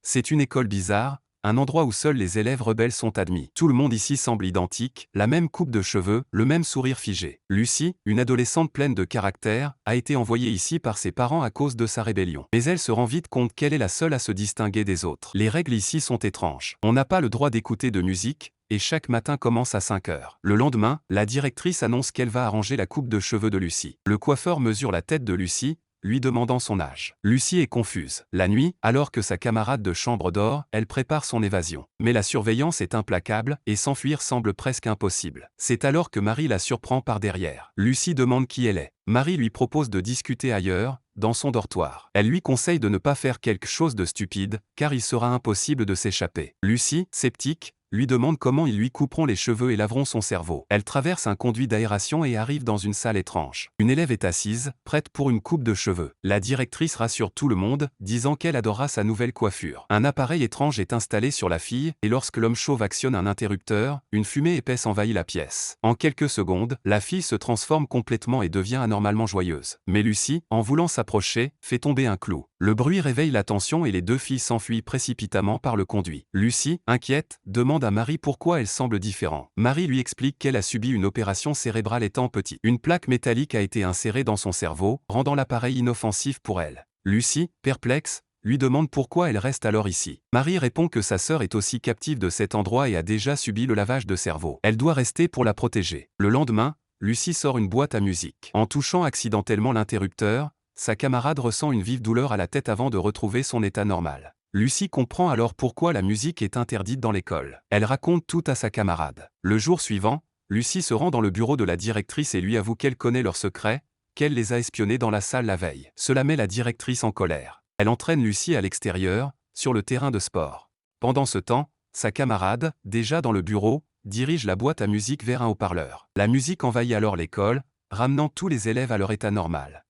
C'est une école bizarre, un endroit où seuls les élèves rebelles sont admis. Tout le monde ici semble identique, la même coupe de cheveux, le même sourire figé. Lucie, une adolescente pleine de caractère, a été envoyée ici par ses parents à cause de sa rébellion. Mais elle se rend vite compte qu'elle est la seule à se distinguer des autres. Les règles ici sont étranges. On n'a pas le droit d'écouter de musique, et chaque matin commence à 5 heures. Le lendemain, la directrice annonce qu'elle va arranger la coupe de cheveux de Lucie. Le coiffeur mesure la tête de Lucie, lui demandant son âge. Lucie est confuse. La nuit, alors que sa camarade de chambre dort, elle prépare son évasion. Mais la surveillance est implacable, et s'enfuir semble presque impossible. C'est alors que Marie la surprend par derrière. Lucie demande qui elle est. Marie lui propose de discuter ailleurs, dans son dortoir. Elle lui conseille de ne pas faire quelque chose de stupide, car il sera impossible de s'échapper. Lucie, sceptique, lui demande comment ils lui couperont les cheveux et laveront son cerveau. Elle traverse un conduit d'aération et arrive dans une salle étrange. Une élève est assise, prête pour une coupe de cheveux. La directrice rassure tout le monde, disant qu'elle adorera sa nouvelle coiffure. Un appareil étrange est installé sur la fille, et lorsque l'homme chauve actionne un interrupteur, une fumée épaisse envahit la pièce. En quelques secondes, la fille se transforme complètement et devient anormalement joyeuse. Mais Lucie, en voulant s'approcher, fait tomber un clou. Le bruit réveille l'attention et les deux filles s'enfuient précipitamment par le conduit. Lucie, inquiète, demande à Marie pourquoi elle semble différente. Marie lui explique qu'elle a subi une opération cérébrale étant petite. Une plaque métallique a été insérée dans son cerveau, rendant l'appareil inoffensif pour elle. Lucie, perplexe, lui demande pourquoi elle reste alors ici. Marie répond que sa sœur est aussi captive de cet endroit et a déjà subi le lavage de cerveau. Elle doit rester pour la protéger. Le lendemain, Lucie sort une boîte à musique. En touchant accidentellement l'interrupteur, sa camarade ressent une vive douleur à la tête avant de retrouver son état normal. Lucie comprend alors pourquoi la musique est interdite dans l'école. Elle raconte tout à sa camarade. Le jour suivant, Lucie se rend dans le bureau de la directrice et lui avoue qu'elle connaît leurs secrets, qu'elle les a espionnés dans la salle la veille. Cela met la directrice en colère. Elle entraîne Lucie à l'extérieur, sur le terrain de sport. Pendant ce temps, sa camarade, déjà dans le bureau, dirige la boîte à musique vers un haut-parleur. La musique envahit alors l'école, ramenant tous les élèves à leur état normal.